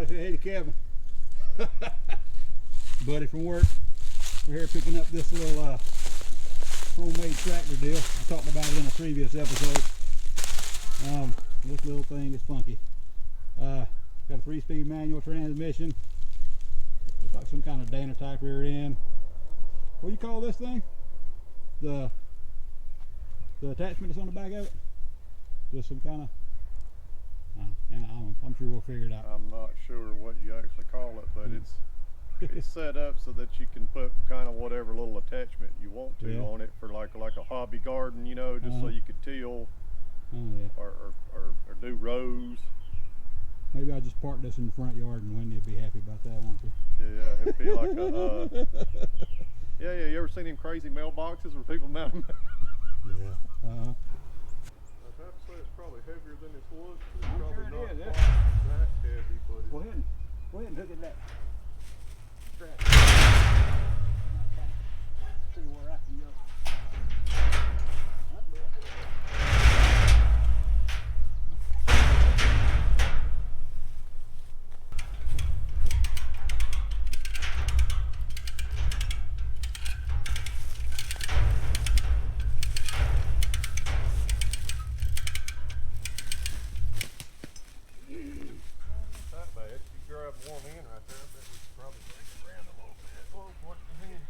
everybody. Hey to Kevin. Buddy from work. We're here picking up this little homemade tractor deal. I talked about it in a previous episode. This little thing is funky. Got a 3-speed manual transmission. Looks like some kind of Dana type rear end. What do you call this thing? The attachment that's on the back of it? Just some kind of, I'm sure we'll figure it out. I'm not sure what you actually call it, but it's set up so that you can put kind of whatever little attachment you want to on it for like a hobby garden, you know, just so you could till or do rows. Maybe I'll just park this in the front yard and Wendy will be happy about that, won't she? Yeah, it'd be like a yeah, you ever seen them crazy mailboxes where people mount them? Yeah. I'd have to say it's probably heavier than it looks, but it's probably sure not it is, quite that heavy, but it's... Go ahead and hook it to that strap. See where I can go. One end right there, I bet we could probably bring it around a little bit. Oh, what the hand?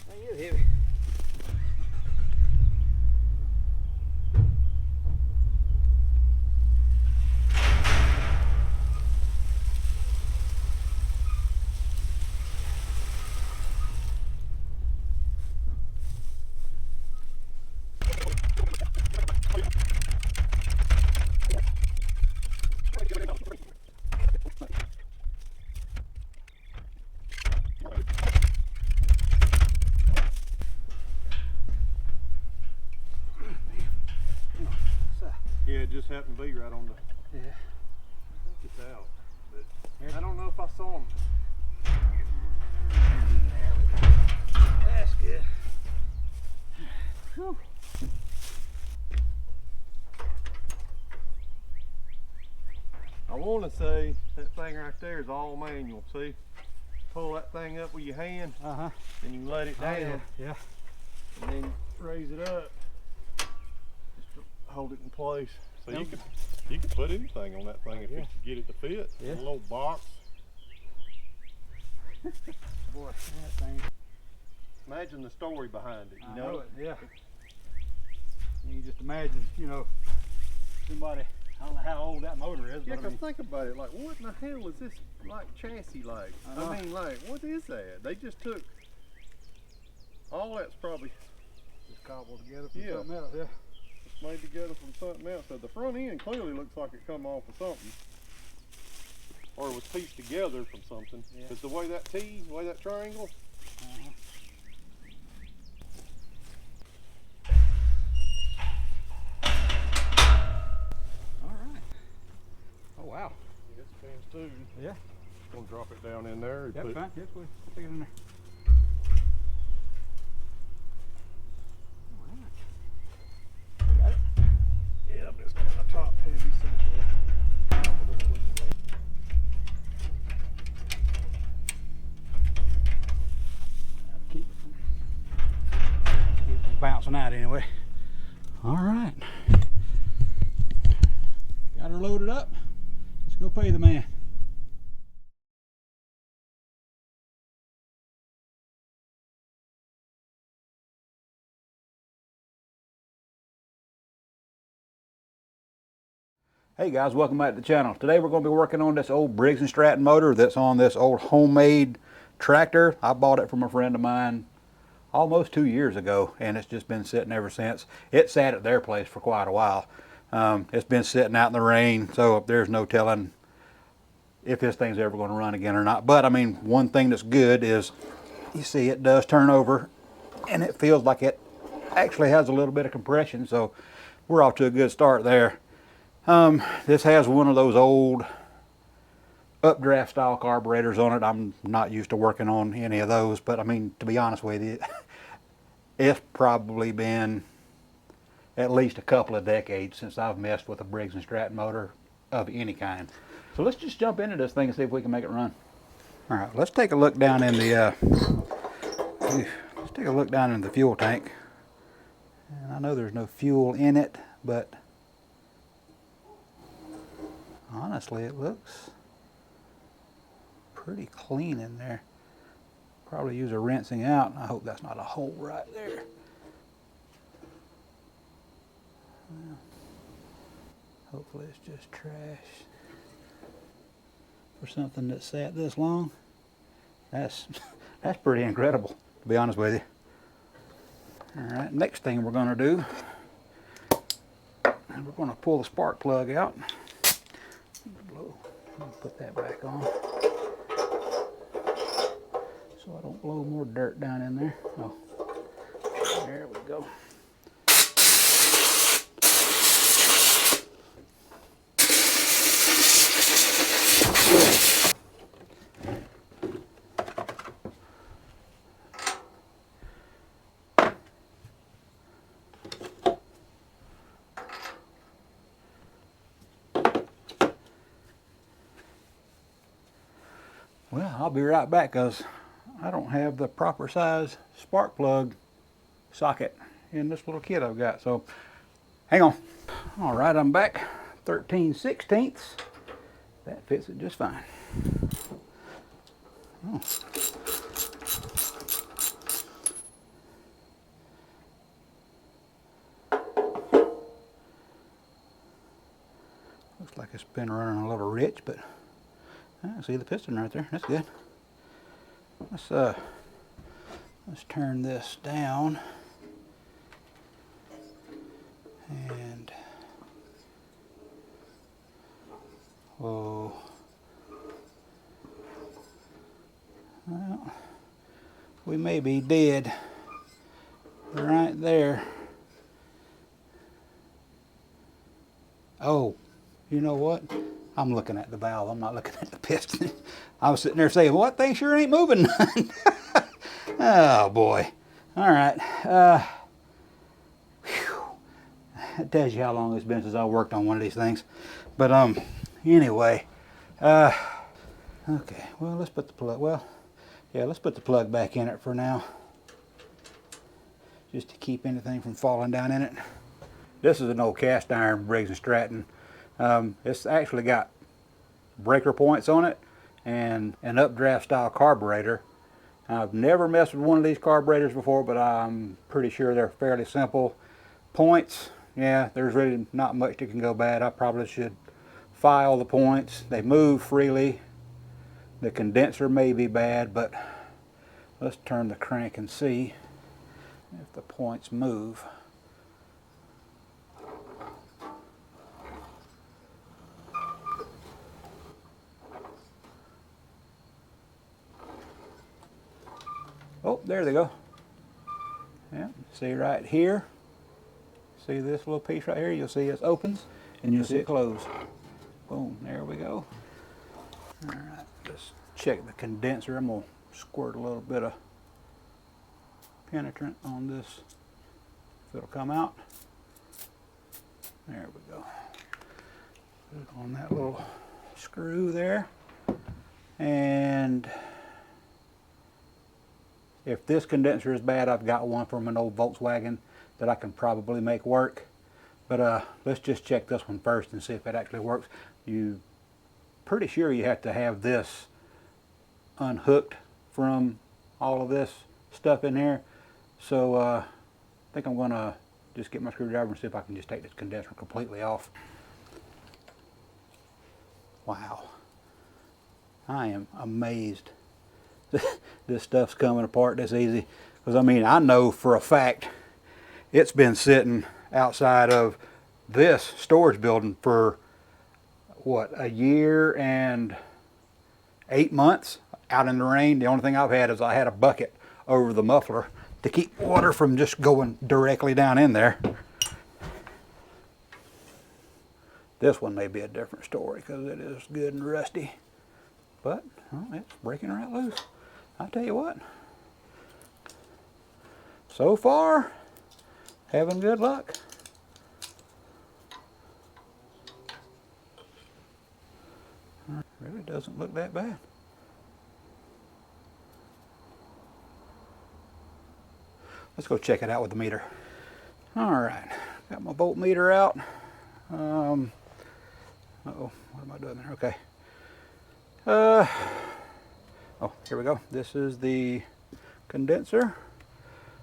That is heavy. Yeah, it just happened to be right on the... Yeah. It's out. But I don't know if I saw him. That's good. Whew. I want to say that thing right there is all manual. See? Pull that thing up with your hand and you can let it down. Yeah. And then raise it up. Just to hold it in place. So you could put anything on that thing if you could get it to fit. Yeah. A little box. Boy, that thing. Imagine the story behind it, you I know? know it, yeah. You can just imagine, you know, somebody, I don't know how old that motor is, Yeah, but I because mean, think about it, like what in the hell is this like chassis like? I mean, like, what is that? They just took, all that's probably just cobbled together from something else, yeah. It's made together from something else. So the front end clearly looks like it come off of something. Or it was pieced together from something. Because the way that T, the way that triangle. Alright. Oh wow. Yeah, it spins too. Yeah. Gonna drop it down in there. Yep, fine. Yes, please. Stick it in there. Got it? Yeah, I'm just kind of Top heavy set there. Keep it from bouncing out anyway. Alright. Got her loaded up. Let's go pay the man. Hey guys, welcome back to the channel. Today we're going to be working on this old Briggs Stratton motor that's on this old homemade tractor. I bought it from a friend of mine almost 2 years ago, and it's just been sitting ever since. It sat at their place for quite a while. It's been sitting out in the rain, so there's no telling if this thing's ever going to run again or not. But I mean, one thing that's good is you see it does turn over, and it feels like it actually has a little bit of compression, so we're off to a good start there. This has one of those old updraft style carburetors on it. I'm not used to working on any of those, but I mean, to be honest with you, it's probably been at least a couple of decades since I've messed with a Briggs & Stratton motor of any kind. So let's just jump into this thing and see if we can make it run. All right, let's take a look down in the fuel tank. And I know there's no fuel in it, but honestly, it looks pretty clean in there. Probably use a rinsing out. I hope that's not a hole right there. Well, hopefully it's just trash. For something that sat this long, that's pretty incredible, to be honest with you. All right, next thing we're going to do, we're going to pull the spark plug out. Put that back on so I don't blow more dirt down in there. Oh, there we go. Well, I'll be right back because I don't have the proper size spark plug socket in this little kit I've got. So, hang on. All right, I'm back. 13/16. That fits it just fine. Oh. Looks like it's been running a little rich, but I see the piston right there. That's good. Let's turn this down and whoa. Well, we may be dead right there. Oh, you know what? I'm looking at the valve. I'm not looking at the piston. I was sitting there saying, well, that thing sure ain't moving none. Oh, boy. All right. That tells you how long it's been since I worked on one of these things. But anyway. Okay, well, let's put the plug, let's put the plug back in it for now. Just to keep anything from falling down in it. This is an old cast iron Briggs & Stratton. It's actually got breaker points on it and an updraft style carburetor. I've never messed with one of these carburetors before, but I'm pretty sure they're fairly simple. Points, yeah, there's really not much that can go bad. I probably should file the points. They move freely. The condenser may be bad, but let's turn the crank and see if the points move. Oh, there they go. Yeah, see right here. See this little piece right here? You'll see it opens and you'll see it close. Boom, there we go. All right, let's check the condenser. I'm gonna squirt a little bit of penetrant on this if it'll come out. There we go. Put it on that little screw there. And if this condenser is bad, I've got one from an old Volkswagen that I can probably make work. But let's just check this one first and see if it actually works. You pretty sure you have to have this unhooked from all of this stuff in here. So I think I'm gonna just get my screwdriver and see if I can just take this condenser completely off. Wow. I am amazed this stuff's coming apart this easy. Because I mean, I know for a fact it's been sitting outside of this storage building for what, a year and 8 months out in the rain. The only thing I've had is I had a bucket over the muffler to keep water from just going directly down in there. This one may be a different story because it is good and rusty. But well, it's breaking right loose. I tell you what. so far, having good luck. Really doesn't look that bad. Let's go check it out with the meter. All right, got my voltmeter out. Uh-oh, what am I doing there? Okay. Oh, here we go. This is the condenser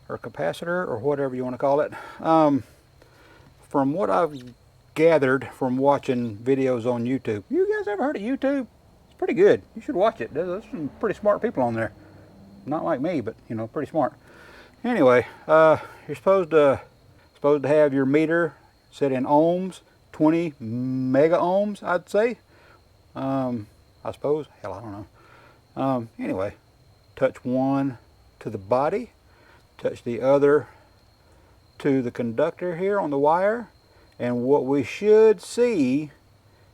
or capacitor or whatever you want to call it. From what I've gathered from watching videos on YouTube, you guys ever heard of YouTube? It's pretty good. You should watch it. There's some pretty smart people on there. Not like me, but you know, pretty smart. Anyway, you're supposed to have your meter set in ohms, 20 mega ohms, I'd say. I suppose. Hell, I don't know. Anyway, touch one to the body, touch the other to the conductor here on the wire, and what we should see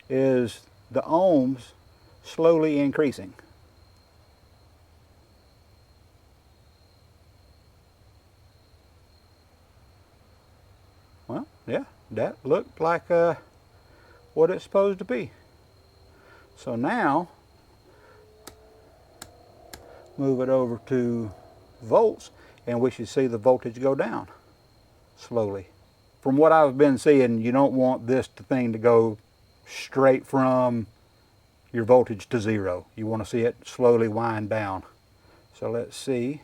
is the ohms slowly increasing. Well, yeah, that looked like what it's supposed to be. So now, move it over to volts, and we should see the voltage go down slowly. From what I've been seeing, you don't want this thing to go straight from your voltage to zero. You want to see it slowly wind down. So let's see.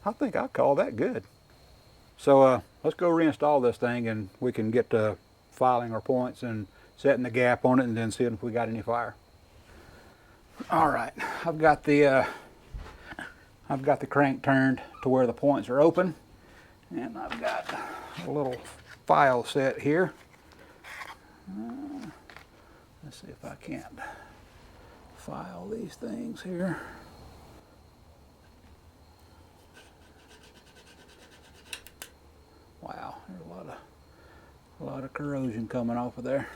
I think I call that good. So let's go reinstall this thing and we can get to filing our points and setting the gap on it and then seeing if we got any fire. All right, I've got the crank turned to where the points are open, and I've got a little file set here. Let's see if I can't file these things here. Wow, there's a lot of corrosion coming off of there.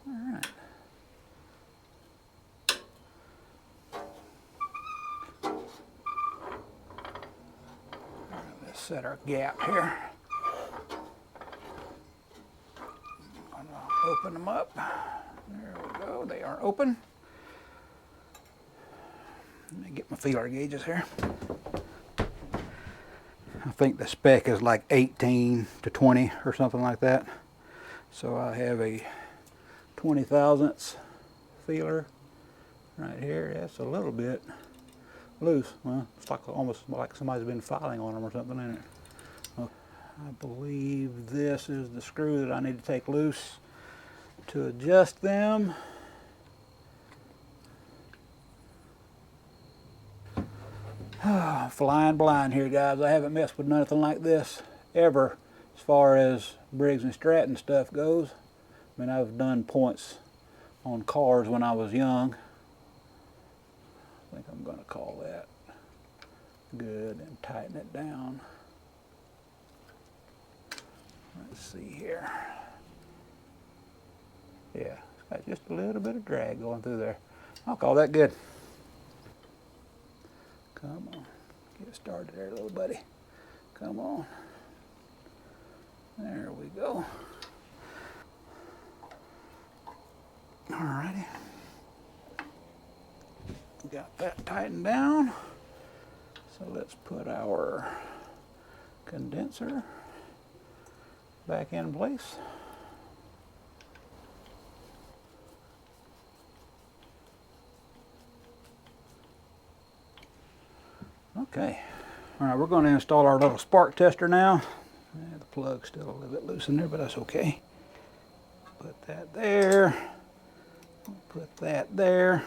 All right. Let's set our gap here. Open them up. There we go. They are open. Let me get my feeler gauges here. I think the spec is like 18 to 20 or something like that. So I have a 20 thousandths feeler right here. That's a little bit loose. Well, it's like almost like somebody's been filing on them or something in it. I believe this is the screw that I need to take loose to adjust them. Flying blind here, guys. I haven't messed with nothing like this ever as far as Briggs and Stratton stuff goes. I mean, I've done points on cars when I was young. I think I'm going to call that good and tighten it down. Let's see here. Yeah, it's got just a little bit of drag going through there. I'll call that good. Come on, get started there, little buddy. Come on. There we go. Alrighty. Got that tightened down. So let's put our condenser back in place. Okay, all right, we're going to install our little spark tester now. Yeah, the plug's still a little bit loose in there, but that's okay. Put that there, put that there,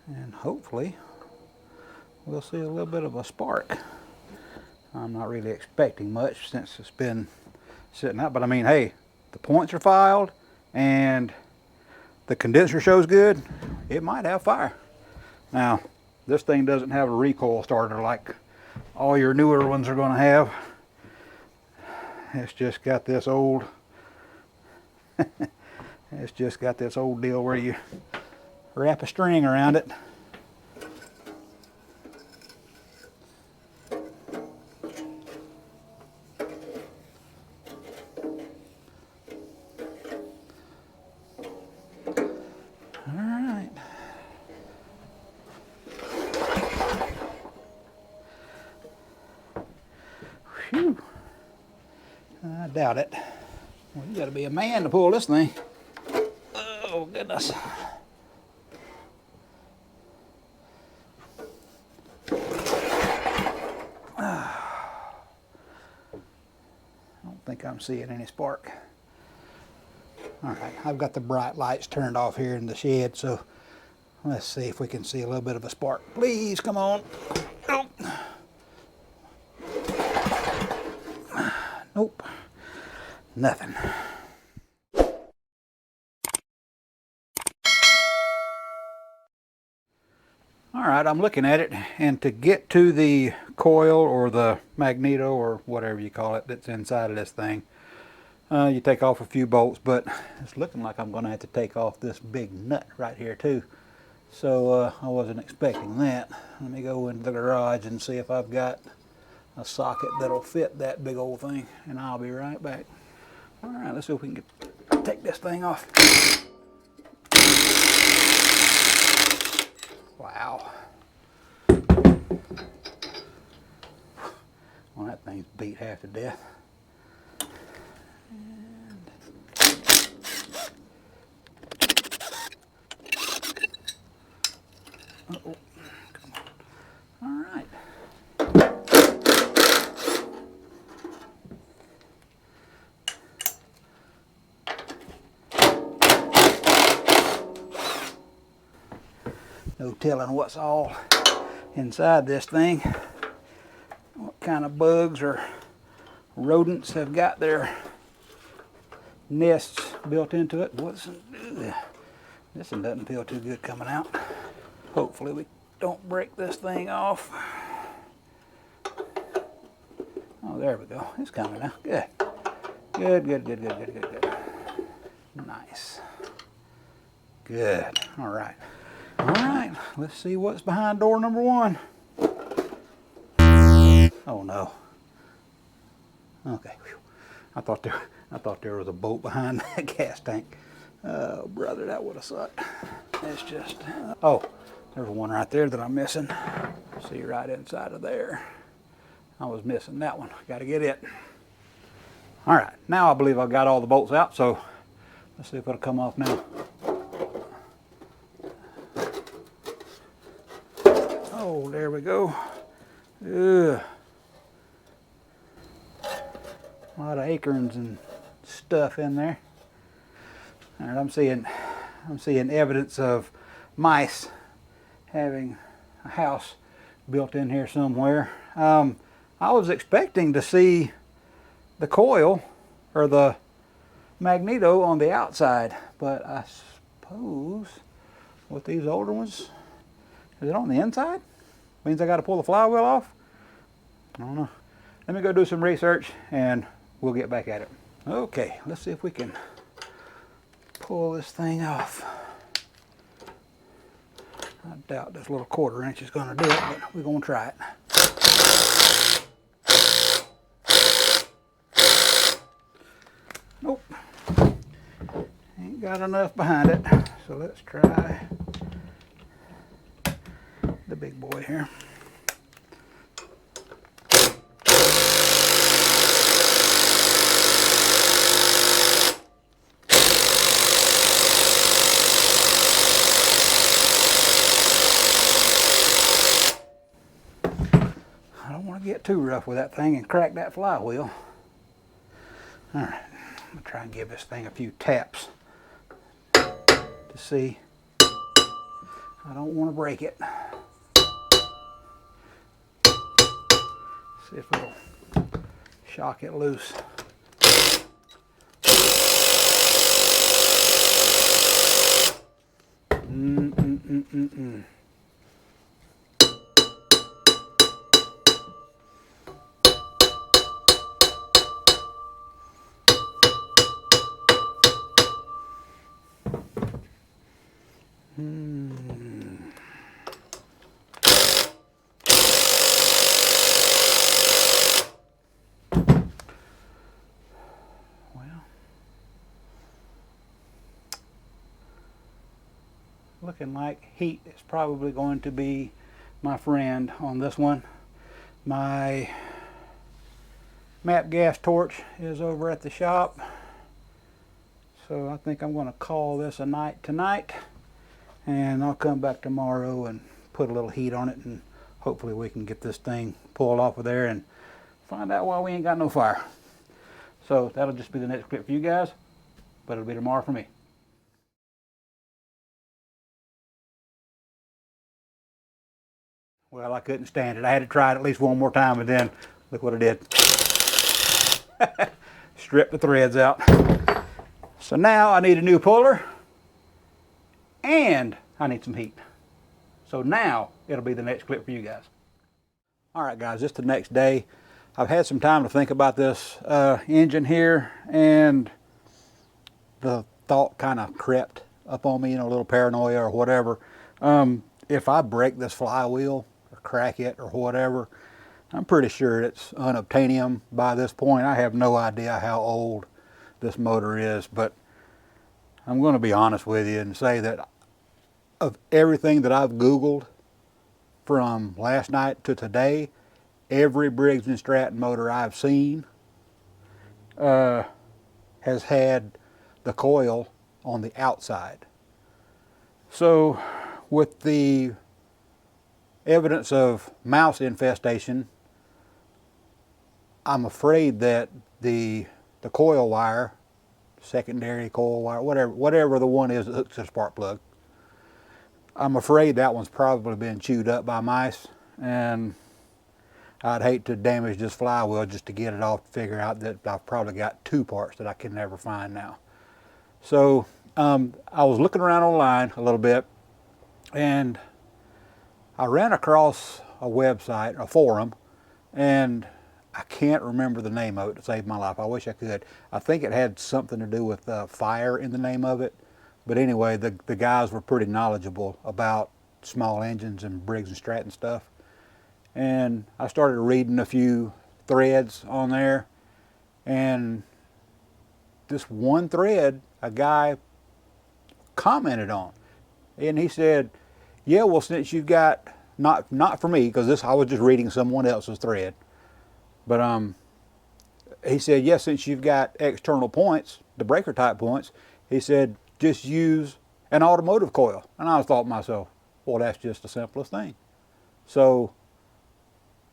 and hopefully we'll see a little bit of a spark. I'm not really expecting much since it's been sitting out, but I mean, hey, the points are filed and the condenser shows good, it might have fire. Now, this thing doesn't have a recoil starter like all your newer ones are going to have. It's just got this old it's just got this old deal where you wrap a string around it. Alright. Phew. I doubt it. Well, you gotta be a man to pull this thing. Oh, goodness. I don't think I'm seeing any spark. All right, I've got the bright lights turned off here in the shed, so let's see if we can see a little bit of a spark. Please, come on. Oh. Nope, nothing. All right, I'm looking at it, and to get to the coil or the magneto or whatever you call it that's inside of this thing, you take off a few bolts, but it's looking like I'm going to have to take off this big nut right here too. So I wasn't expecting that. Let me go into the garage and see if I've got a socket that'll fit that big old thing, and I'll be right back. All right, let's see if we can take this thing off. Wow. Well, that thing's beat half to death. Uh-oh. Come on. All right. No telling what's all inside this thing. What kind of bugs or rodents have got their nests built into it. This one doesn't feel too good coming out. Hopefully we don't break this thing off. Oh, there we go. It's coming now. Good. Good, good, good, good, good, good, good. Nice. Good. All right. All right. Let's see what's behind door number 1. Oh no. Okay. Whew. I thought there was a bolt behind that gas tank. Oh, brother, that would have sucked. It's just, oh, there's one right there that I'm missing. See, right inside of there. I was missing that one. Got to get it. All right, now I believe I've got all the bolts out, so let's see if it'll come off now. Oh, there we go. Ugh. A lot of acorns and stuff in there. All right, I'm seeing evidence of mice having a house built in here somewhere. I was expecting to see the coil or the magneto on the outside, but I suppose with these older ones, is it on the inside? Means I got to pull the flywheel off? I don't know. Let me go do some research and we'll get back at it. Okay, let's see if we can pull this thing off. I doubt this little 1/4 inch is going to do it, but we're going to try it. Nope. Ain't got enough behind it. So let's try the big boy here. I don't want to get too rough with that thing and crack that flywheel. All right, I'm gonna try and give this thing a few taps to see. I don't want to break it. See if it'll shock it loose. Looking like heat is probably going to be my friend on this one. My map gas torch is over at the shop, so I think I'm going to call this a night tonight, and I'll come back tomorrow and put a little heat on it, and hopefully we can get this thing pulled off of there and find out why we ain't got no fire. So that'll just be the next clip for you guys, but it'll be tomorrow for me. Well, I couldn't stand it. I had to try it at least one more time, and then look what I did. Strip the threads out. So now I need a new puller, and I need some heat. So now it'll be the next clip for you guys. All right, guys, just the next day. I've had some time to think about this engine here, and the thought kind of crept up on me, a little paranoia or whatever. If I break this flywheel, crack it or whatever, I'm pretty sure it's unobtainium by this point. I have no idea how old this motor is, but I'm going to be honest with you and say that of everything that I've Googled from last night to today, every Briggs & Stratton motor I've seen has had the coil on the outside. So with the evidence of mouse infestation, I'm afraid that the coil wire, secondary coil wire, whatever the one is that hooks to the spark plug, I'm afraid that one's probably been chewed up by mice, and I'd hate to damage this flywheel just to get it off, to figure out that I've probably got two parts that I can never find now. So I was looking around online a little bit, and I ran across a website, a forum, and I can't remember the name of it to save my life. I wish I could. I think it had something to do with fire in the name of it. But anyway, the guys were pretty knowledgeable about small engines and Briggs & Stratton stuff. And I started reading a few threads on there, and this one thread a guy commented on. And he said, yeah, well, since you've got, not for me, because I was just reading someone else's thread, but he said, yes, since you've got external points, the breaker type points, he said, just use an automotive coil. And I thought to myself, well, that's just the simplest thing. So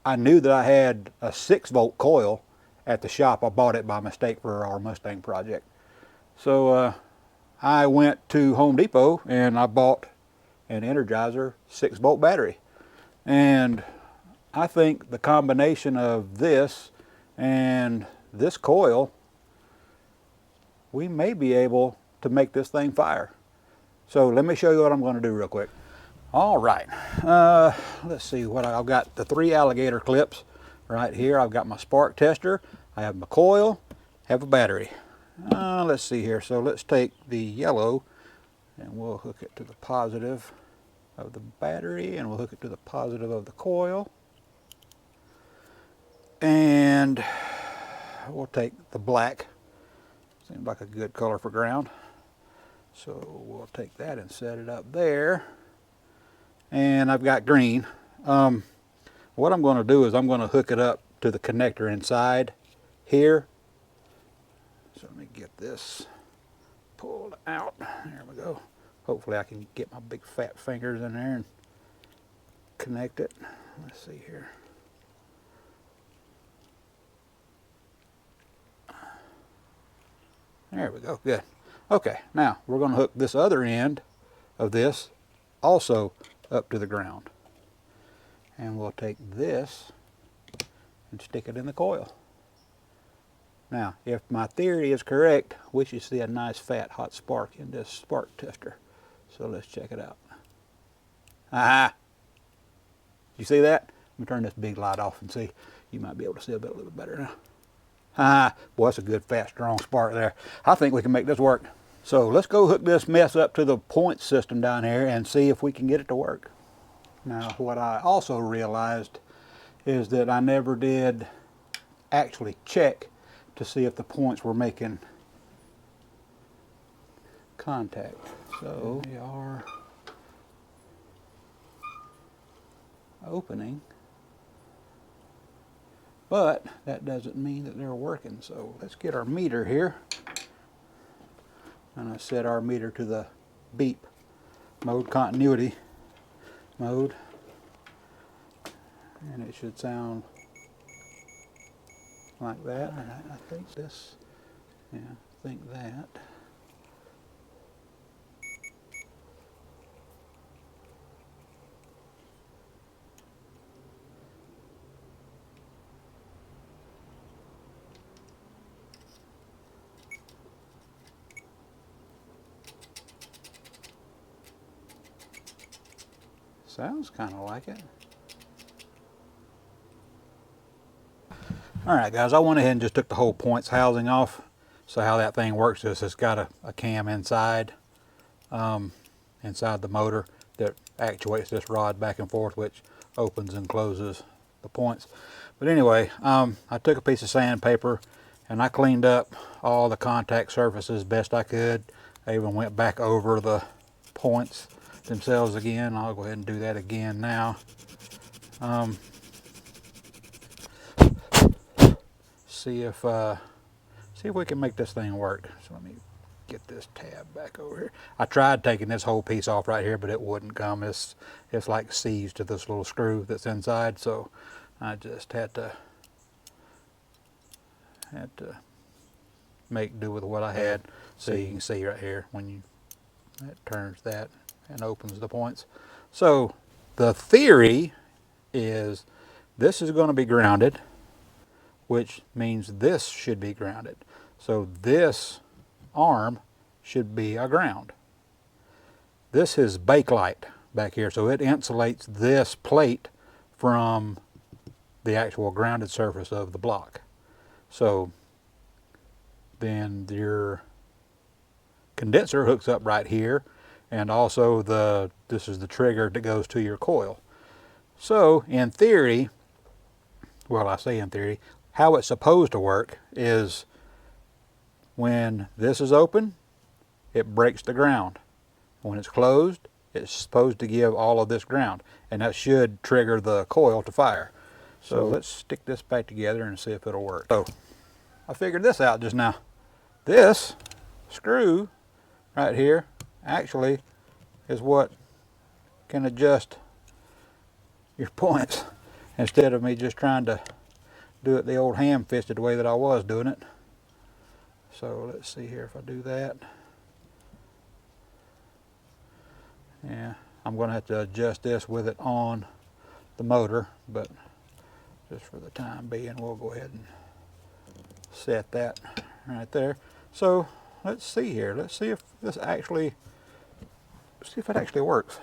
I knew that I had a 6-volt coil at the shop. I bought it by mistake for our Mustang project. So I went to Home Depot and I bought an Energizer 6-volt battery. And I think the combination of this and this coil, we may be able to make this thing fire. So let me show you what I'm going to do real quick. All right, let's see what I've got. The 3 alligator clips right here. I've got my spark tester, I have my coil, have a battery. Let's see here. So let's take the yellow and we'll hook it to the positive of the battery, and we'll hook it to the positive of the coil. And we'll take the black. Seems like a good color for ground. So we'll take that and set it up there. And I've got green. What I'm going to do is I'm going to hook it up to the connector inside here. So let me get this pulled out. There we go. Hopefully I can get my big fat fingers in there and connect it. Let's see here. There we go, good. Okay, now we're going to hook this other end of this also up to the ground. And we'll take this and stick it in the coil. Now, if my theory is correct, we should see a nice fat hot spark in this spark tester. So let's check it out. You see that? Let me turn this big light off and see. You might be able to see a little bit better now. Boy, that's a good, fast, strong spark there. I think we can make this work. So let's go hook this mess up to the point system down here and see if we can get it to work. Now, what I also realized is that I never did actually check to see if the points were making contact. So they are opening, but that doesn't mean that they're working. So let's get our meter here, and I set our meter to the beep mode, continuity mode, and it should sound like that. All right, I think this, yeah, I think that. Sounds kind of like it. All right, guys, I went ahead and just took the whole points housing off. So how that thing works is it's got a cam inside, inside the motor that actuates this rod back and forth, which opens and closes the points. But anyway, I took a piece of sandpaper and I cleaned up all the contact surfaces best I could. I even went back over the points themselves again. I'll go ahead and do that again now. See if we can make this thing work. So let me get this tab back over here. I tried taking this whole piece off right here, but it wouldn't come. It's like seized to this little screw that's inside, so I just had to make do with what I had. So you can see right here when it turns that and opens the points. So the theory is this is going to be grounded, which means this should be grounded. So this arm should be a ground. This is bakelite back here, so it insulates this plate from the actual grounded surface of the block. So then your condenser hooks up right here, and also this is the trigger that goes to your coil. So in theory, well, I say in theory, how it's supposed to work is when this is open, it breaks the ground. When it's closed, it's supposed to give all of this ground, and that should trigger the coil to fire. So let's stick this back together and see if it'll work. So I figured this out just now. This screw right here actually is what can adjust your points instead of me just trying to do it the old ham-fisted way that I was doing it. So let's see here if I do that. Yeah, I'm going to have to adjust this with it on the motor, but just for the time being, we'll go ahead and set that right there. So let's see here. Let's see if this actually, see if it actually works.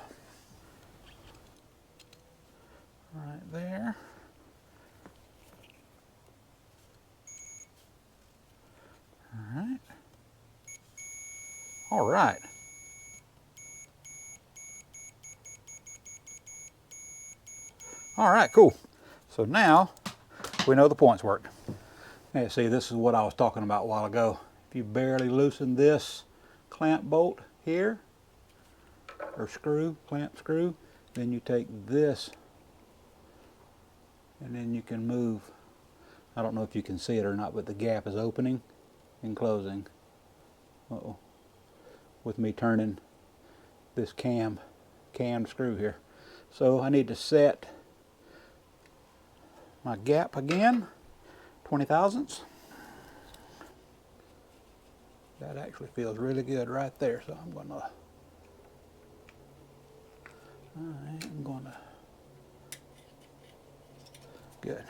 Right there. Alright. Alright. Alright, cool. So now we know the points work. Now see, this is what I was talking about a while ago. If you barely loosen this clamp bolt here, or screw, clamp screw, then you take this and then you can move. I don't know if you can see it or not, but the gap is opening and closing. Uh-oh. With me turning this cammed screw here. So I need to set my gap again, 20 thousandths. That actually feels really good right there, so I'm gonna good.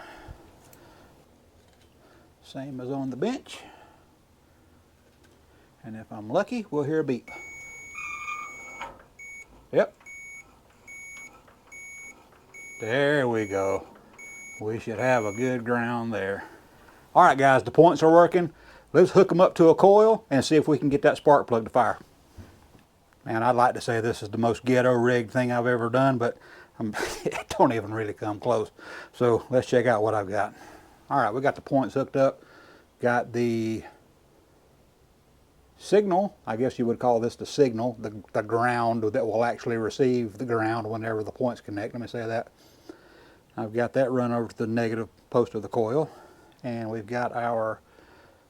Same as on the bench. And if I'm lucky, we'll hear a beep. Yep. There we go. We should have a good ground there. All right, guys, the points are working. Let's hook them up to a coil and see if we can get that spark plug to fire. Man, I'd like to say this is the most ghetto rigged thing I've ever done, but it don't even really come close. So let's check out what I've got. All right, we got the points hooked up. Got the signal, I guess you would call this the signal, the ground that will actually receive the ground whenever the points connect. Let me say that. I've got that run over to the negative post of the coil. And we've got our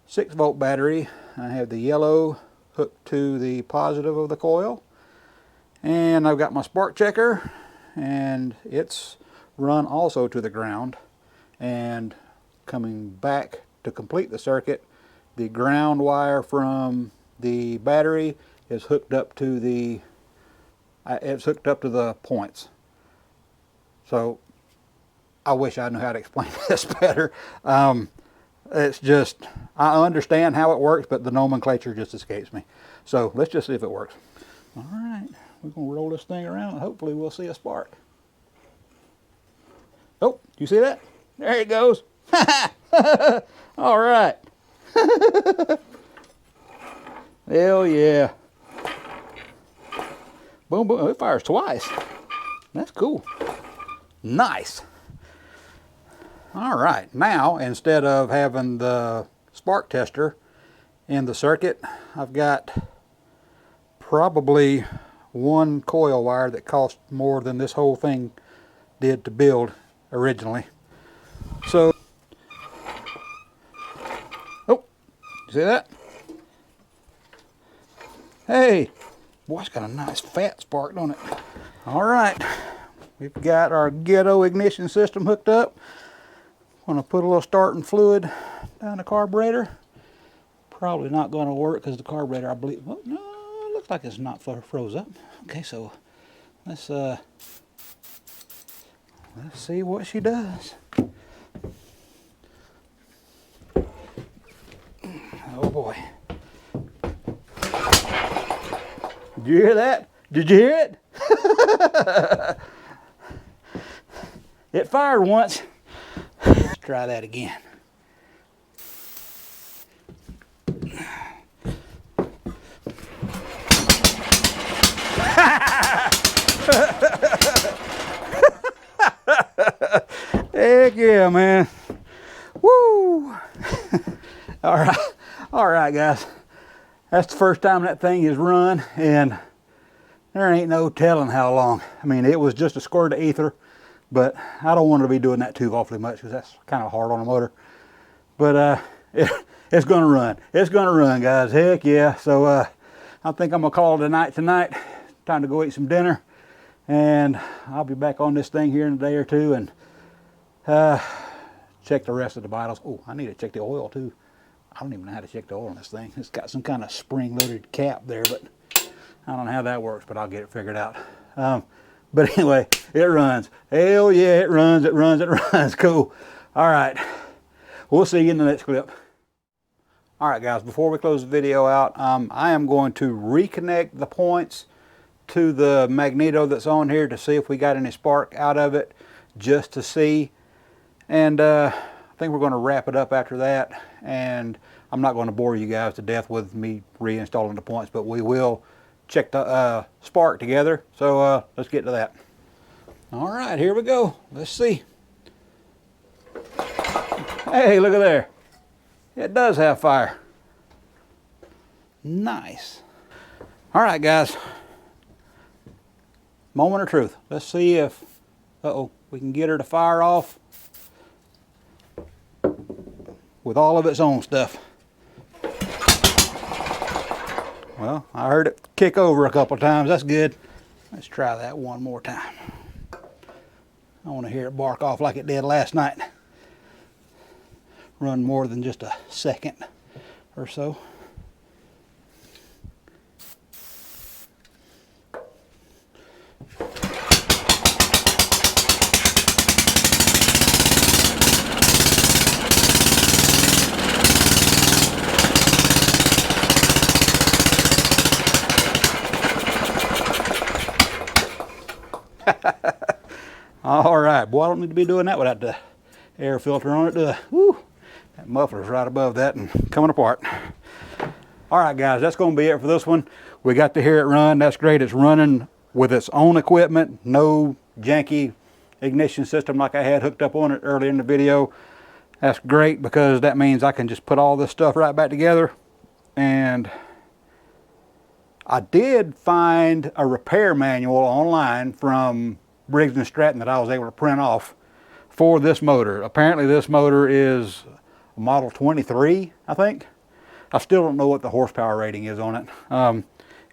6-volt battery. I have the yellow hooked to the positive of the coil. And I've got my spark checker, and it's run also to the ground. And coming back to complete the circuit, the ground wire from the battery is hooked up to the points. So I wish I knew how to explain this better. It's just, I understand how it works, but the nomenclature just escapes me. So let's just see if it works. All right, we're gonna roll this thing around and hopefully we'll see a spark. Oh, you see that? There it goes. All right. Hell yeah. Boom, boom. It fires twice. That's cool. Nice. All right. Now, instead of having the spark tester in the circuit, I've got probably one coil wire that cost more than this whole thing did to build originally. So, oh, you see that? Hey, boy, it's got a nice fat spark, don't it? All right, we've got our ghetto ignition system hooked up. I'm gonna put a little starting fluid down the carburetor. Probably not gonna work because the carburetor, I believe, oh, no, it looks like it's not froze up. Okay, so let's see what she does. Oh boy. Did you hear that? Did you hear it? It fired once. Let's try that again. Heck yeah, man. Woo! All right, guys. That's the first time that thing is run, and there ain't no telling how long. I mean, it was just a squirt of ether, but I don't want to be doing that too awfully much because that's kind of hard on a motor. But it's gonna run. It's gonna run, guys. Heck yeah. So I think I'm gonna call it a night tonight. Time to go eat some dinner, and I'll be back on this thing here in a day or two and check the rest of the vitals. Oh, I need to check the oil too. I don't even know how to check the oil on this thing. It's got some kind of spring-loaded cap there, but I don't know how that works, but I'll get it figured out. But anyway, it runs. Hell yeah, it runs, it runs, it runs. Cool. All right. We'll see you in the next clip. All right, guys, before we close the video out, I am going to reconnect the points to the magneto that's on here to see if we got any spark out of it, just to see. And I think we're going to wrap it up after that, and I'm not going to bore you guys to death with me reinstalling the points, but we will check the spark together. So let's get to that. All right, here we go. Let's see. Hey, look at there. It does have fire. Nice. All right, guys. Moment of truth. Let's see if we can get her to fire off with all of its own stuff. Well, I heard it kick over a couple times. That's good. Let's try that one more time. I want to hear it bark off like it did last night. Run more than just a second or so. All right. right, boy, I don't need to be doing that without the air filter on it. Woo, that muffler's right above that and coming apart. All right, guys, that's going to be it for this one. We got to hear it run. That's great. It's running with its own equipment, no janky ignition system like I had hooked up on it earlier in the video. That's great because that means I can just put all this stuff right back together. And I did find a repair manual online from Briggs Stratton that I was able to print off for this motor. Apparently this motor is model 23, I think. I still don't know what the horsepower rating is on it.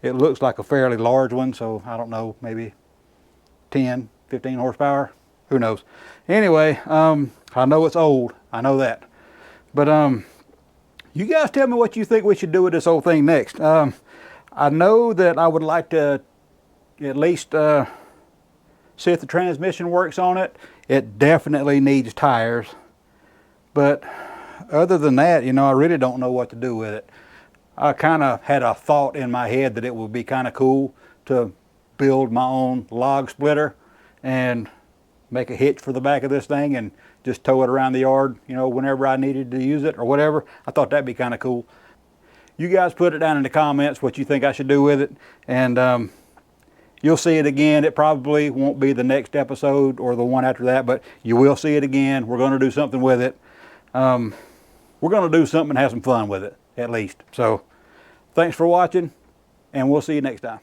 It looks like a fairly large one, so I don't know, maybe 10, 15 horsepower, who knows. Anyway, I know it's old, I know that. But you guys tell me what you think we should do with this whole thing next. I know that I would like to at least see if the transmission works on it. It definitely needs tires. But other than that, you know, I really don't know what to do with it. I kind of had a thought in my head that it would be kind of cool to build my own log splitter and make a hitch for the back of this thing and just tow it around the yard, you know, whenever I needed to use it or whatever. I thought that'd be kind of cool. You guys put it down in the comments what you think I should do with it, and you'll see it again. It probably won't be the next episode or the one after that, but you will see it again. We're going to do something with it. We're going to do something and have some fun with it, at least. So thanks for watching, and we'll see you next time.